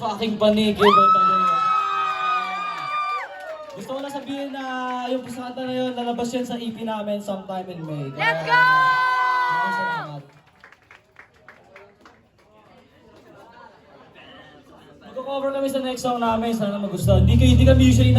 fucking panig. Gusto ko lang sabihin na yung kanta na yun, lalabas yan sa EP namin sometime in May. Let's go! Maraming salamat. Mag-cover kami sa next song namin, sana magustuhan. Hindi kami usually